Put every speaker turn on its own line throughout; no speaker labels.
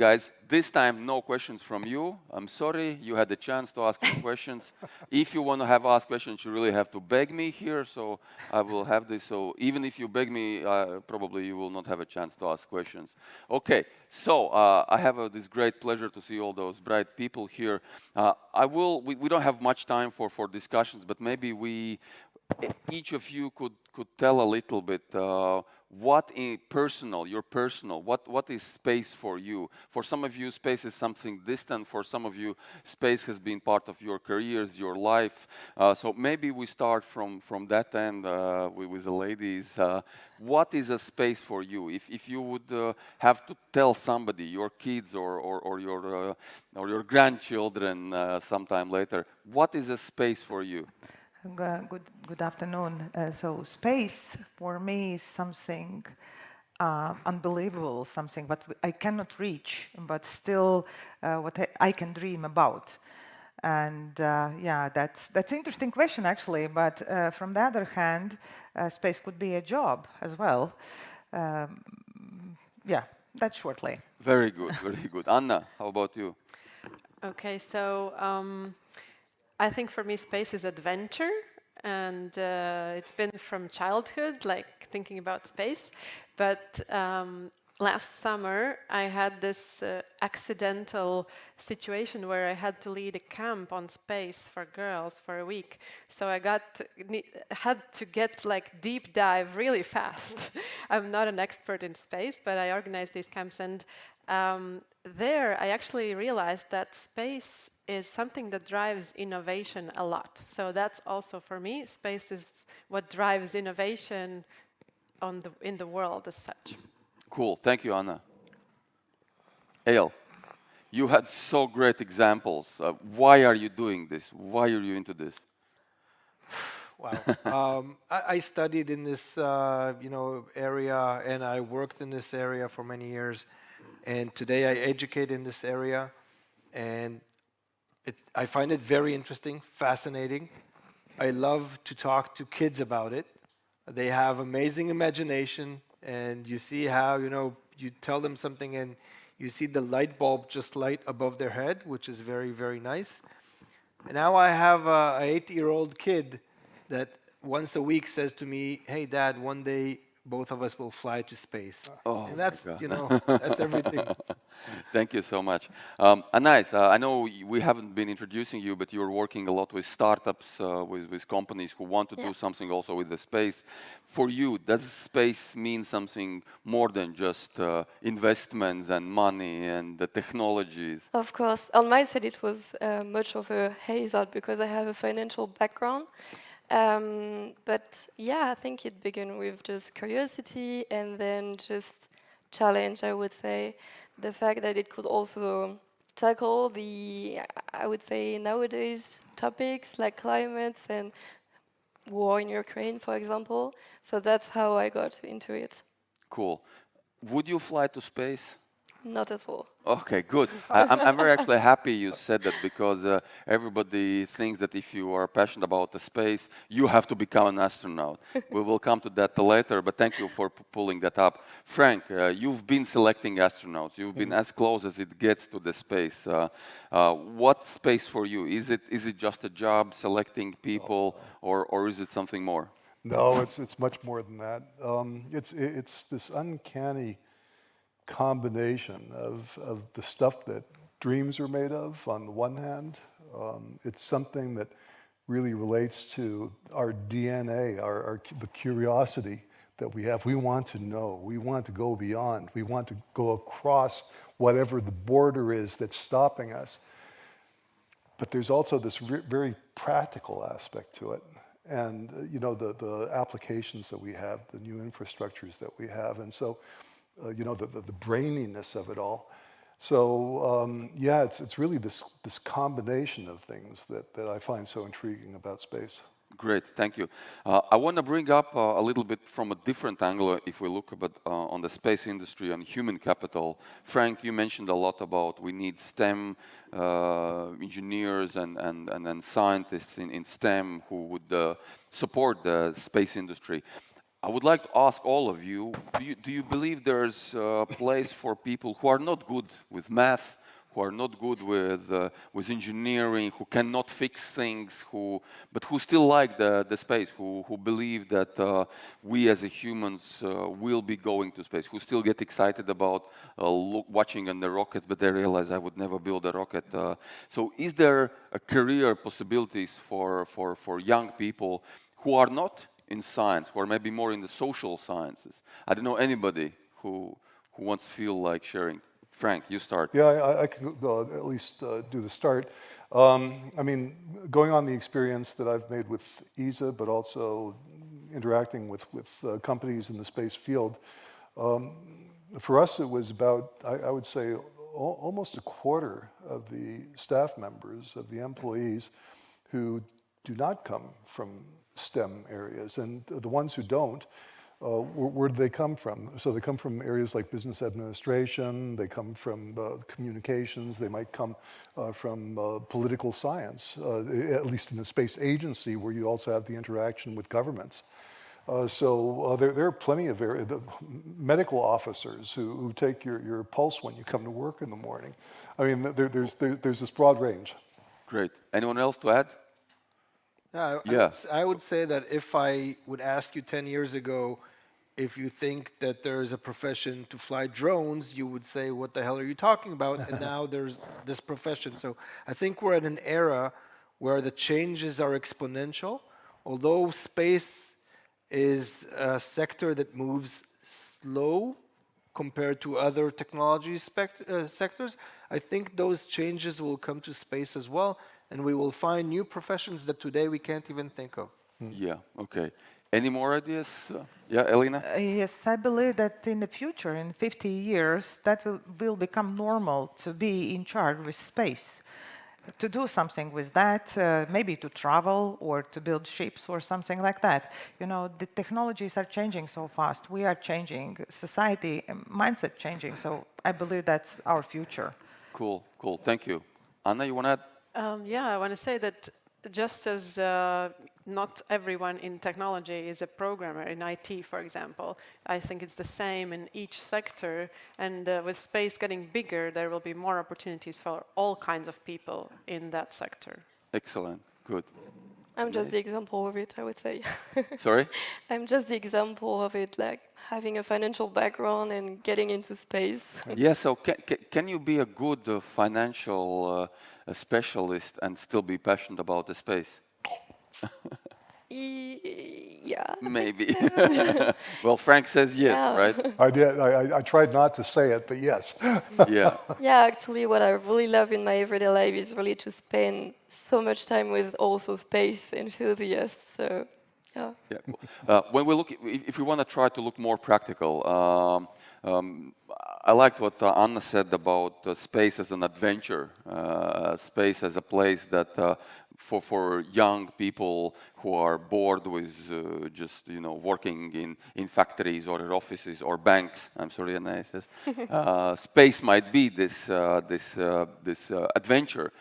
guys, this time no questions from you. I'm sorry, you had the chance to ask some questions. If you want to have asked questions, you really have to beg me here, so I will have this. So even if you beg me, probably you will not have a chance to ask questions. Okay, so I have this great pleasure to see all those bright people here. We don't have much time for discussions, but maybe each of you could tell a little bit what what is space for you. For some of you, space is something distant. For some of you, space has been part of your careers, your life. So maybe we start from that end with the ladies. What is a space for you? If you would have to tell somebody, your kids or your grandchildren sometime later, what is a space for you?
Good afternoon. So space for me is something unbelievable, something what I cannot reach, but still what I can dream about. And yeah, that's an interesting question actually. But from the other hand, space could be a job as well. Um, yeah, that's shortly.
Very good, very good. Anna, how about you?
Okay, so I think for me space is adventure, and it's been from childhood, like thinking about space. But last summer I had this accidental situation where I had to lead a camp on space for girls for a week. So I had to get like deep dive really fast. I'm not an expert in space, but I organized these camps, and there I actually realized that space is something that drives innovation a lot. So that's also for me, space is what drives innovation in the world as such.
Cool, thank you, Anna. Eyal, you had so great examples. Why are you doing this? Why are you into this?
Wow. I studied in this area, and I worked in this area for many years. And today I educate in this area, and I find it very interesting, fascinating. I love to talk to kids about it. They have amazing imagination, and you see how, you tell them something and you see the light bulb just light above their head, which is very, very nice. And now I have an 8-year-old kid that once a week says to me, "Hey, Dad, one day both of us will fly to space."
Oh,
And that's,
my God.
that's everything.
Thank you so much. Anais, I know we haven't been introducing you, but you're working a lot with startups, with companies who want to do something also with the space. For you, does space mean something more than just investments and money and the technologies?
Of course, on my side it was much of a hazard because I have a financial background. But yeah, I think it began with just curiosity and then just challenge, I would say. The fact that it could also tackle I would say nowadays, topics like climates and war in Ukraine, for example. So that's how I got into it.
Cool. Would you fly to space?
Not at all.
Okay, good. I'm very actually happy you said that because everybody thinks that if you are passionate about the space, you have to become an astronaut. We will come to that later, but thank you for pulling that up. Frank, you've been selecting astronauts. You've been as close as it gets to the space. What's space for you? Is it just a job selecting people, or is it something more?
No, it's much more than that. It's this uncanny combination of the stuff that dreams are made of on the one hand. It's something that really relates to our DNA, the curiosity that we have. We want to know. We want to go beyond. We want to go across whatever the border is that's stopping us. But there's also this very practical aspect to it. And the applications that we have, the new infrastructures that we have. And so the braininess of it all. So yeah, it's really this combination of things that I find so intriguing about space.
Great, thank you. I want to bring up a little bit from a different angle if we look on the space industry and human capital. Frank, you mentioned a lot about we need STEM engineers and scientists in STEM who would support the space industry. I would like to ask all of you, do you believe there's a place for people who are not good with math, who are not good with engineering, who cannot fix things, but who still like the space, who believe that we as a humans will be going to space, who still get excited about watching on the rockets, but they realize I would never build a rocket. So is there a career possibilities for young people who are not in science, who are maybe more in the social sciences? I don't know anybody who wants to feel like sharing. Frank, you start.
Yeah, I can at least do the start. I mean, going on the experience that I've made with ESA, but also interacting with companies in the space field, for us it was about, I would say, almost a quarter of the staff members, of the employees, who do not come from STEM areas. And the ones who don't, where do they come from? So they come from areas like business administration, they come from communications, they might come from political science, at least in the space agency where you also have the interaction with governments. There are plenty of medical officers who take your pulse when you come to work in the morning. I mean, there's this broad range.
Great. Anyone else to add?
Yeah, I would say that if I would ask you 10 years ago if you think that there is a profession to fly drones, you would say, what the hell are you talking about? And now there's this profession. So I think we're at an era where the changes are exponential. Although space is a sector that moves slow compared to other technology sectors, I think those changes will come to space as well, and we will find new professions that today we can't even think of.
Yeah, okay. Any more ideas? Yeah, Elena?
Yes, I believe that in the future, in 50 years, that will become normal to be in charge with space, to do something with that, maybe to travel or to build ships or something like that. You know, the technologies are changing so fast. We are changing, society, mindset changing. So I believe that's our future.
Cool, cool. Thank you. Anna, you want to add?
Yeah, I want to say that just as not everyone in technology is a programmer in IT, for example, I think it's the same in each sector. And with space getting bigger, there will be more opportunities for all kinds of people in that sector.
Excellent. Good.
I'm just the example of it, I would say.
Sorry?
I'm just the example of it, like having a financial background and getting into space.
Yeah, so can you be a good financial specialist and still be passionate about the space?
Yeah.
Maybe. Well, Frank says yes,
Yeah.
right?
I did. I tried not to say it, but yes.
Yeah.
Yeah, actually, what I really love in my everyday life is really to spend so much time with also space enthusiasts. So, yeah.
Yeah. When we look, if we want to try to look more practical, I liked what Anna said about space as an adventure, space as a place that for young people who are bored with just working in factories or in offices or banks. I'm sorry, Anna says space might be this adventure.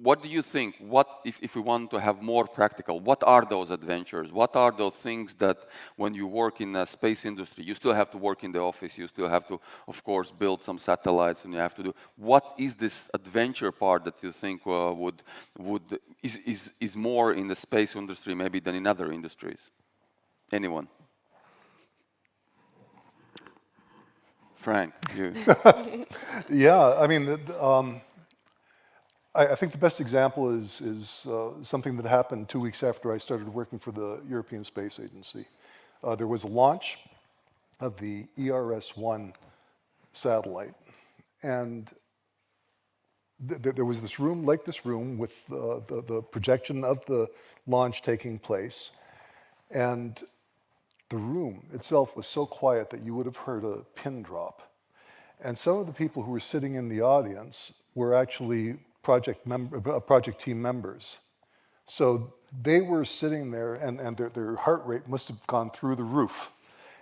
What do you think? What if we want to have more practical? What are those adventures? What are those things that when you work in the space industry, you still have to work in the office, you still have to, of course, build some satellites, and you have to do. What is this adventure part that you think is more in the space industry maybe than in other industries? Anyone? Frank, you.
Yeah, I mean, I think the best example is something that happened 2 weeks after I started working for the European Space Agency. There was a launch of the ERS-1 satellite, and there was this room, like this room, with the projection of the launch taking place, and the room itself was so quiet that you would have heard a pin drop. And some of the people who were sitting in the audience were actually project team members. So they were sitting there, and their heart rate must have gone through the roof.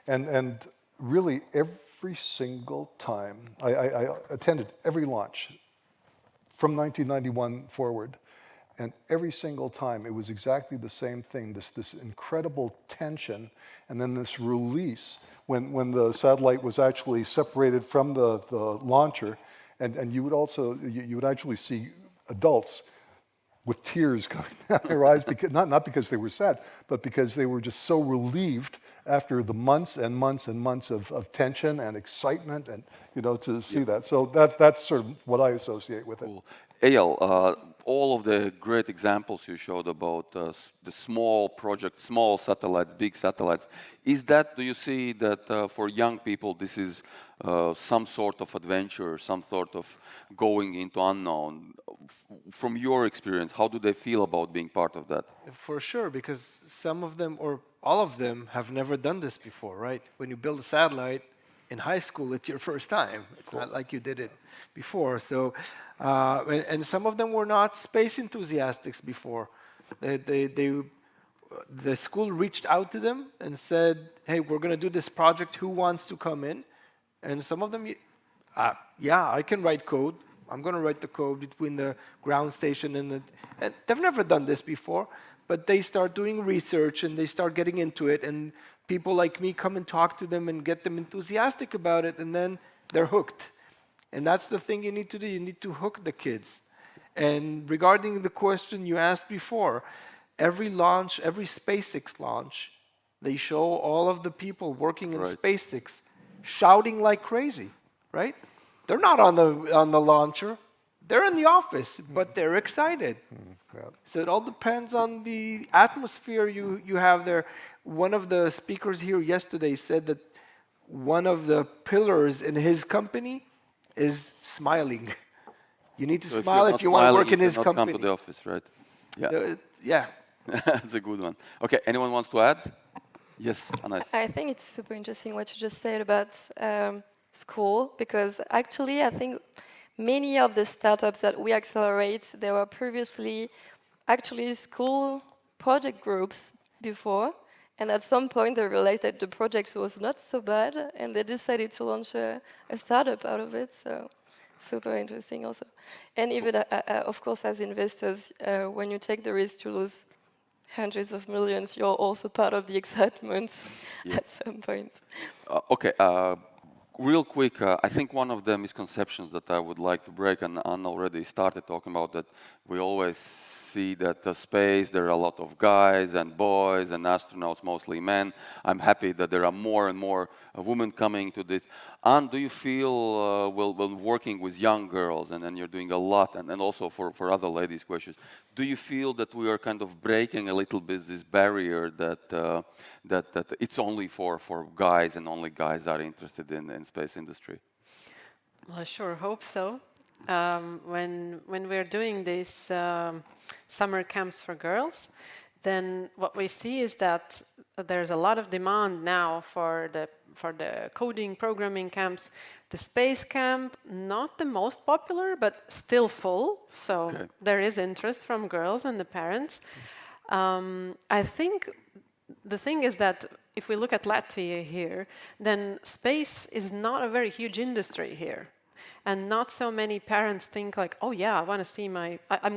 And really, every single time, I attended every launch from 1991 forward, And every single time, it was exactly the same thing, this incredible tension, and then this release when the satellite was actually separated from the launcher, and you would also, you would actually see adults with tears coming down their eyes, because, not because they were sad, but because they were just so relieved after the months and months and months of tension and excitement, and to see that. So that's sort of what I associate with it.
Cool. Eyal, all of the great examples you showed about the small projects, small satellites, big satellites, do you see that for young people this is some sort of adventure, some sort of going into unknown? From your experience, how do they feel about being part of that?
For sure, because some of them, or all of them, have never done this before, right? When you build a satellite in high school, it's your first time. It's not like you did it before. So, and some of them were not space enthusiasts before. The school reached out to them and said, "Hey, we're going to do this project. Who wants to come in?" And some of them, yeah, I can write code. I'm going to write the code between the ground station and they've never done this before, but they start doing research and they start getting into it, and people like me come and talk to them and get them enthusiastic about it, and then they're hooked. And that's the thing you need to do. You need to hook the kids. And regarding the question you asked before, every launch, every SpaceX launch, they show all of the people working in SpaceX shouting like crazy, right? They're not on the launcher. They're in the office, but they're excited.
Yeah.
So it all depends on the atmosphere you have there. One of the speakers here yesterday said that one of the pillars in his company is smiling. You need to smile if you want to work in his company.
Come to the office, right? Yeah.
Yeah.
That's a good one. Okay, anyone wants to add? Yes, Anais.
I think it's super interesting what you just said about school, because actually I think many of the startups that we accelerate, they were previously actually school project groups before, and at some point they realized that the project was not so bad, and they decided to launch a startup out of it. So super interesting also. And even of course as investors, when you take the risk to lose hundreds of millions, you're also part of the excitement at some point.
Okay, real quick, I think one of the misconceptions that I would like to break, and Anna already started talking about that, we always see that space, there are a lot of guys and boys and astronauts, mostly men. I'm happy that there are more and more women coming to this. Anne, do you feel, well, working with young girls, and then you're doing a lot, and also for other ladies' questions, do you feel that we are kind of breaking a little bit this barrier that that it's only for guys and only guys are interested in space industry?
Well, I sure hope so. When we're doing these summer camps for girls, then what we see is that there's a lot of demand now for the coding programming camps. The space camp, not the most popular, but still full. So there is interest from girls and the parents. I think the thing is that if we look at Latvia here, then space is not a very huge industry here. And not so many parents think like, oh yeah, I'm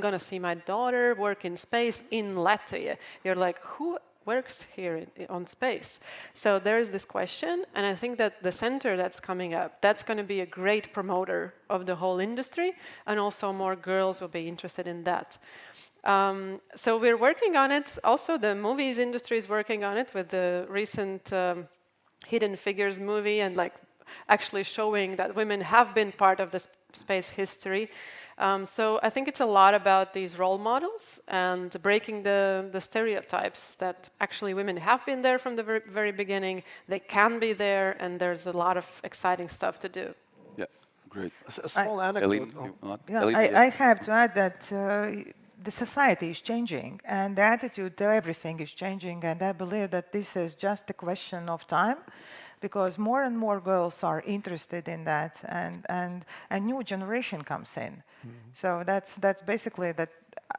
going to see my daughter work in space in Latvia. You're like, who works here on space? So there is this question, and I think that the center that's coming up, that's going to be a great promoter of the whole industry, and also more girls will be interested in that. So we're working on it. Also, the movies industry is working on it with the recent Hidden Figures movie, and like actually showing that women have been part of the space history. So I think it's a lot about these role models and breaking the stereotypes that actually women have been there from the very beginning, they can be there, and there's a lot of exciting stuff to do.
Yeah, great.
A small anecdote.
I have to add that the society is changing, and the attitude to everything is changing, and I believe that this is just a question of time, because more and more girls are interested in that, and a new generation comes in. So that's basically that.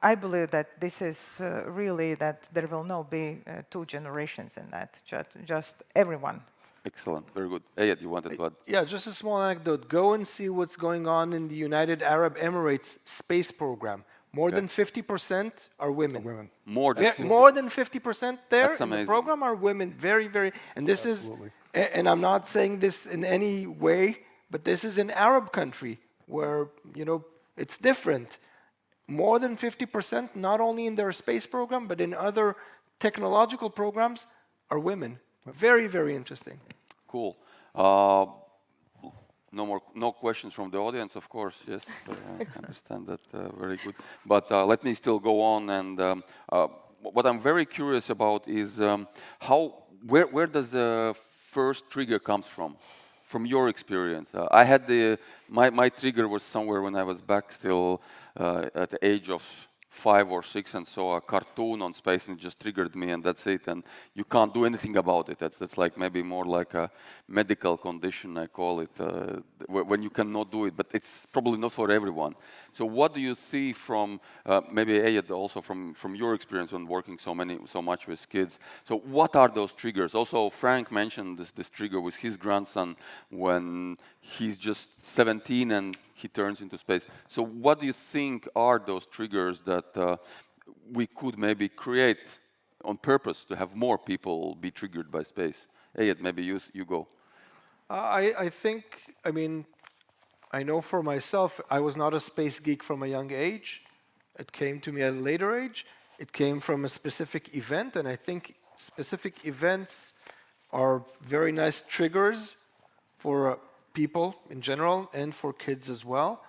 I believe that this is really that there will not be two generations in that, just everyone.
Excellent, very good. Eyad, you wanted to add?
Yeah, just a small anecdote. Go and see what's going on in the United Arab Emirates space program. More
Okay.
than 50% are women.
Women.
More than
More than 50% there
That's
in the
amazing.
program are women. Very, very. And this
Absolutely.
is, and I'm not saying this in any way, but this is an Arab country where, you know, it's different. More than 50%, not only in their space program, but in other technological programs, are women. Very, very interesting.
Cool. No questions from the audience, of course. Yes, I understand that. Very good. But let me still go on. And what I'm very curious about is where does the first trigger comes from your experience? I had my trigger was somewhere when I was back still at the age of 5 or 6, and saw a cartoon on space, and it just triggered me, and that's it. And you can't do anything about it. That's like maybe more like a medical condition, I call it, when you cannot do it. But it's probably not for everyone. So what do you see from maybe Ayed also from your experience on working so much with kids? So what are those triggers? Also, Frank mentioned this trigger with his grandson when he's just 17 and he turns into space. So what do you think are those triggers that we could maybe create on purpose to have more people be triggered by space? Ayed, maybe you go.
I think, I mean, I know for myself, I was not a space geek from a young age. It came to me at a later age. It came from a specific event, and I think specific events are very nice triggers for people in general and for kids as well.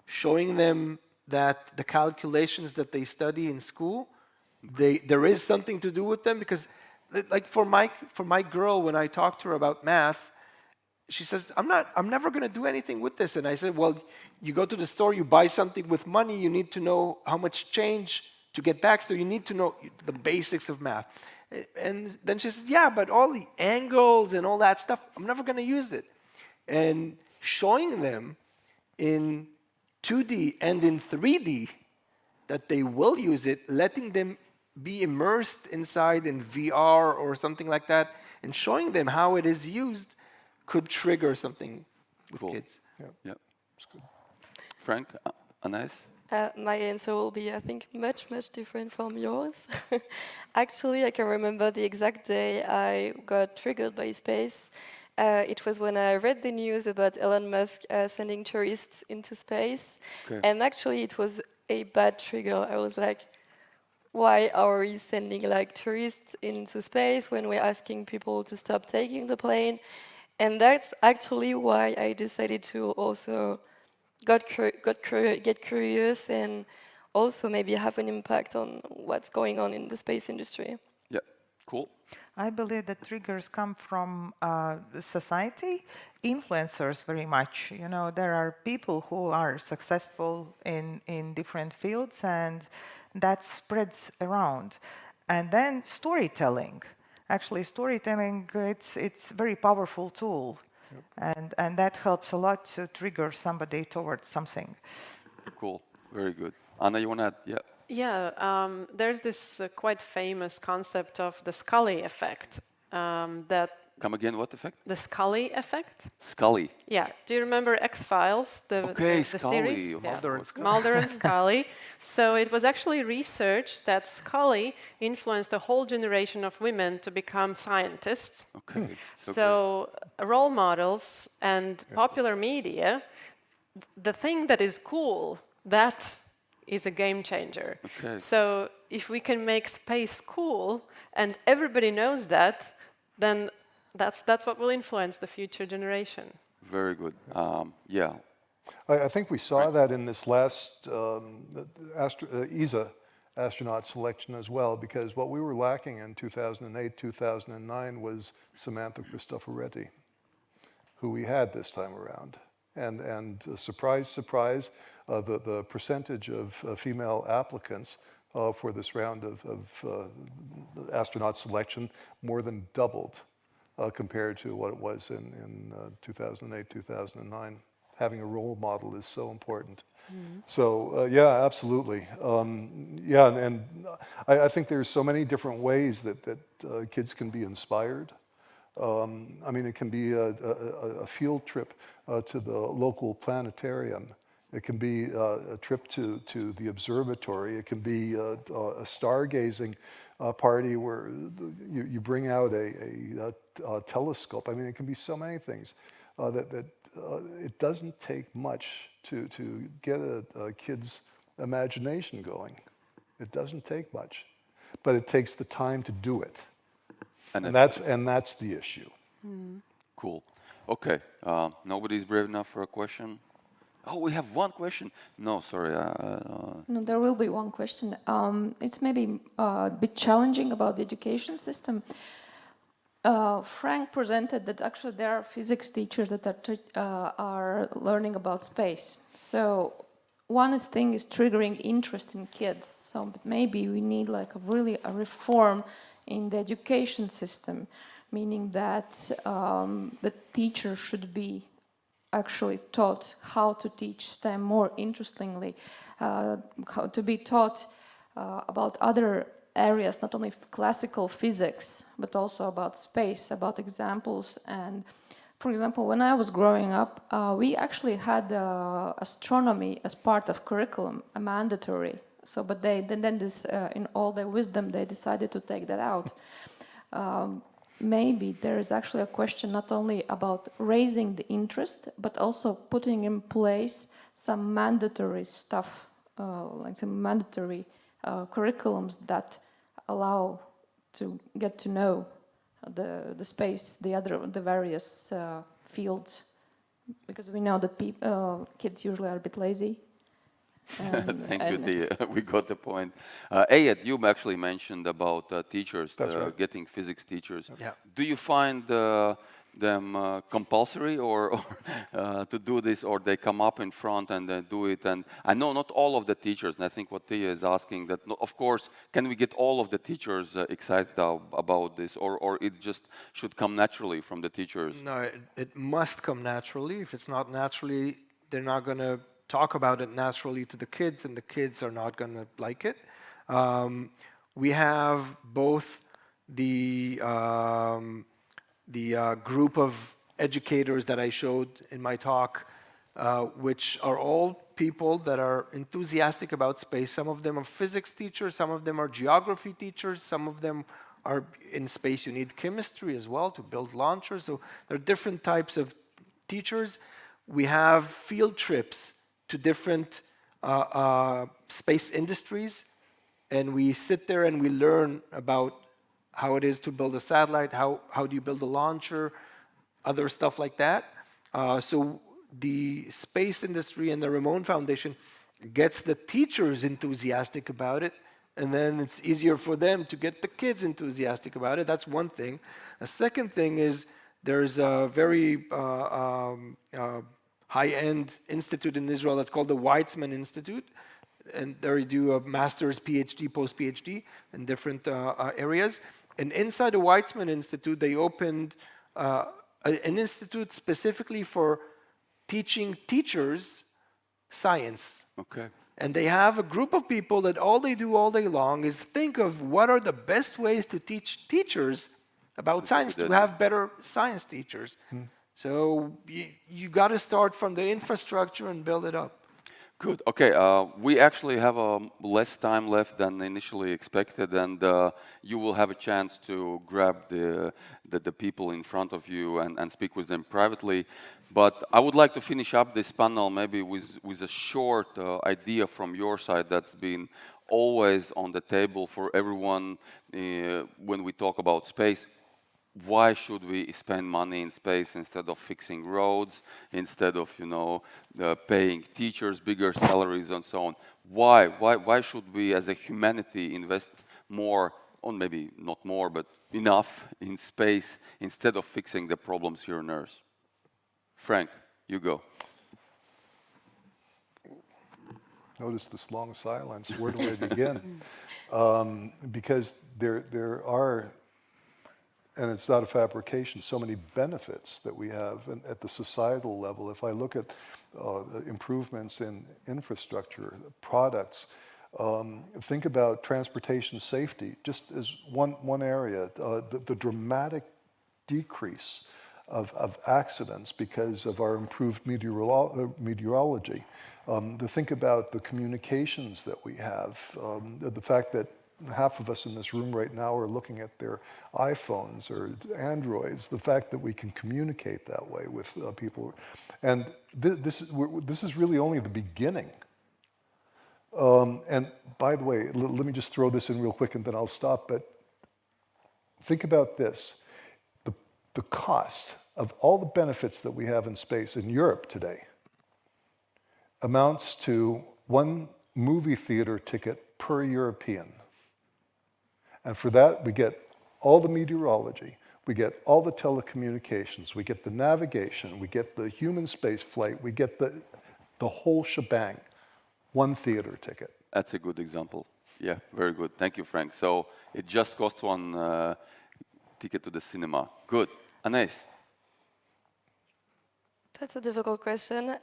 Showing them that the calculations that they study in school, there is something to do with them, because like for my girl, when I talk to her about math, she says, I'm never going to do anything with this. And I said, well, you go to the store, you buy something with money, you need to know how much change to get back, so you need to know the basics of math. And then she says, yeah, but all the angles and all that stuff, I'm never going to use it. And showing them in 2D and in 3D that they will use it, letting them be immersed inside in VR or something like that, and showing them how it is used could trigger something with
Cool.
kids.
Yeah, it's good. Frank, Anais?
My answer will be, I think, much different from yours. Actually, I can remember the exact day I got triggered by space. It was when I read the news about Elon Musk sending tourists into space.
Okay.
And actually, it was a bad trigger. I was like, why are we sending like tourists into space when we're asking people to stop taking the plane? And that's actually why I decided to also get curious and also maybe have an impact on what's going on in the space industry.
Yeah, cool.
I believe that triggers come from the society, influencers very much. You know, there are people who are successful in different fields, and that spreads around. And then storytelling. Actually, storytelling, it's a very powerful tool. Yep. And that helps a lot to trigger somebody towards something.
Cool, very good. Anna, you want to add? Yeah.
Yeah, there's this quite famous concept of the Scully effect. That
Come again, what effect?
the Scully effect.
Scully.
Yeah. Do you remember X-Files, the
Scully.
series?
Yeah.
Mulder and Scully.
Mulder and Scully. So it was actually researched that Scully influenced a whole generation of women to become scientists.
Okay.
So role models and popular media, the thing that is cool, that is a game changer.
Okay.
So if we can make space cool and everybody knows that, then that's what will influence the future generation.
Very good. Yeah.
I think we saw that in this last ESA astronaut selection as well, because what we were lacking in 2008, 2009 was Samantha Cristoforetti, who we had this time around. And surprise, surprise, the percentage of female applicants for this round of astronaut selection more than doubled compared to what it was in 2008, 2009. Having a role model is so important. Mm-hmm. So yeah, absolutely. Yeah, and I think there's so many different ways that kids can be inspired. I mean, it can be a field trip to the local planetarium It can be a trip to the observatory. It can be a stargazing party where you bring out a telescope. I mean, it can be so many things that it doesn't take much to get a kid's imagination going. It doesn't take much, but it takes the time to do it, and that's the issue.
Cool. Okay. Nobody's brave enough for a question. Oh, we have one question. No, sorry.
No, there will be one question. It's maybe a bit challenging about the education system. Frank presented that actually there are physics teachers that are learning about space. So one thing is triggering interest in kids. So maybe we need like a reform in the education system, meaning that the teacher should be actually taught how to teach STEM more interestingly, how to be taught about other areas, not only classical physics, but also about space, about examples. And for example, when I was growing up, we actually had astronomy as part of curriculum, a mandatory. So, but then this, in all their wisdom, they decided to take that out. Maybe there is actually a question not only about raising the interest, but also putting in place some mandatory stuff, like some mandatory curriculums that allow to get to know the space, the various fields, because we know that kids usually are a bit lazy.
Thank you, Tia. We got the point. Ayat, you actually mentioned about teachers,
right.
getting physics teachers.
Yeah.
Do you find them compulsory or to do this, or they come up in front and do it? And I know not all of the teachers, and I think what Tia is asking, that of course, can we get all of the teachers excited about this, or it just should come naturally from the teachers?
No, it must come naturally. If it's not naturally, they're not going to talk about it naturally to the kids, and the kids are not going to like it. We have both the group of educators that I showed in my talk, which are all people that are enthusiastic about space. Some of them are physics teachers, some of them are geography teachers, some of them are in space. You need chemistry as well to build launchers. So there are different types of teachers. We have field trips to different space industries, and we sit there and we learn about how it is to build a satellite, how do you build a launcher, other stuff like that. So the space industry and the Ramon Foundation gets the teachers enthusiastic about it, and then it's easier for them to get the kids enthusiastic about it. That's one thing. A second thing is there's a very high-end institute in Israel that's called the Weizmann Institute, and there you do a master's, PhD, post-PhD in different areas. And inside the Weizmann Institute, they opened an institute specifically for teaching teachers science.
Okay.
And they have a group of people that all they do all day long is think of what are the best ways to teach teachers about science, to have better science teachers. So you got to start from the infrastructure and build it up.
Good. Okay. We actually have less time left than initially expected, and you will have a chance to grab the people in front of you and speak with them privately. But I would like to finish up this panel maybe with a short idea from your side that's been always on the table for everyone when we talk about space. Why should we spend money in space instead of fixing roads, instead of paying teachers bigger salaries and so on? Why should we as a humanity invest more, or maybe not more, but enough in space instead of fixing the problems here on Earth? Frank, you go.
Notice this long silence. Where do I begin? Because there are, and it's not a fabrication, so many benefits that we have at the societal level. If I look at improvements in infrastructure, products, think about transportation safety, just as one area, the dramatic decrease of accidents because of our improved meteorology. To think about the communications that we have, the fact that half of us in this room right now are looking at their iPhones or Androids, the fact that we can communicate that way with people. And this is really only the beginning. And by the way, let me just throw this in real quick and then I'll stop, but think about this. The cost of all the benefits that we have in space in Europe today amounts to one movie theater ticket per European. And for that, we get all the meteorology, we get all the telecommunications, we get the navigation, we get the human space flight, we get the whole shebang, one theater ticket.
That's a good example. Yeah, very good. Thank you, Frank. So it just costs one ticket to the cinema. Good. Anais?
That's a difficult question.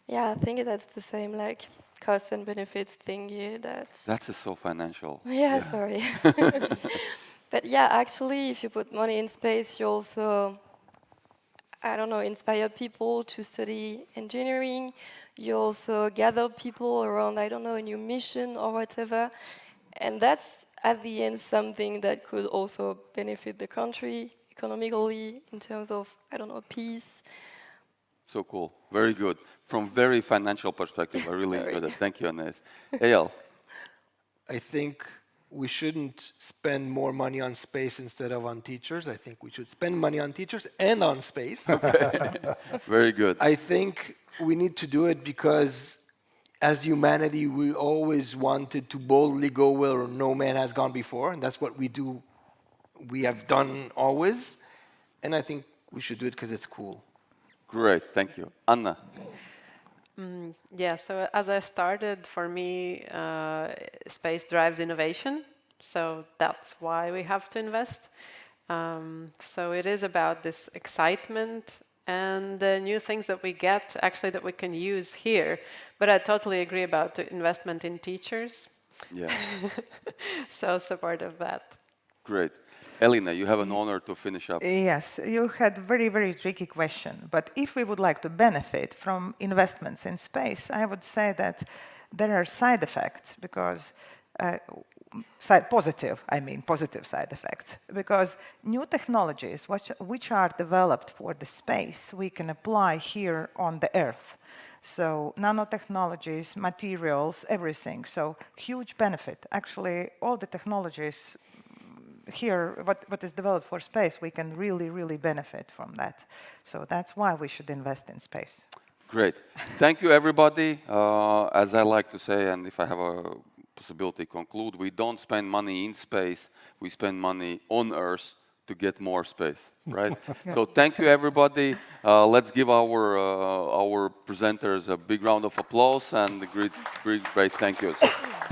Yeah, I think that's the same, like, cost and benefits thingy that...
That's so financial.
Yeah, sorry. But yeah, actually, if you put money in space, you also, I don't know, inspire people to study engineering. You also gather people around, I don't know, a new mission or whatever. And that's, at the end, something that could also benefit the country economically in terms of, I don't know, peace.
So cool. Very good. From very financial perspective, I really enjoyed it. Thank you, Anais. Eyal?
I think we shouldn't spend more money on space instead of on teachers. I think we should spend money on teachers and on space.
Very good.
I think we need to do it because as humanity, we always wanted to boldly go where no man has gone before, and that's what we do. We have done always, and I think we should do it because it's cool.
Great, thank you. Anna?
Yeah, so as I started, for me, space drives innovation. So that's why we have to invest. So it is about this excitement and the new things that we get, actually, that we can use here. But I totally agree about the investment in teachers.
Yeah.
So support of that.
Great. Elina, you have an honor to finish up.
Yes, you had very, very tricky question. But if we would like to benefit from investments in space, I would say that there are side effects because positive side effects, because new technologies which are developed for the space we can apply here on the Earth. So nanotechnologies, materials, everything. So huge benefit. Actually, all the technologies here, what is developed for space, we can really, really benefit from that. So that's why we should invest in space.
Great. Thank you, everybody. As I like to say, and if I have a possibility to conclude, we don't spend money in space, we spend money on Earth to get more space, right? Yeah. So thank you, everybody. Let's give our presenters a big round of applause and a great thank you.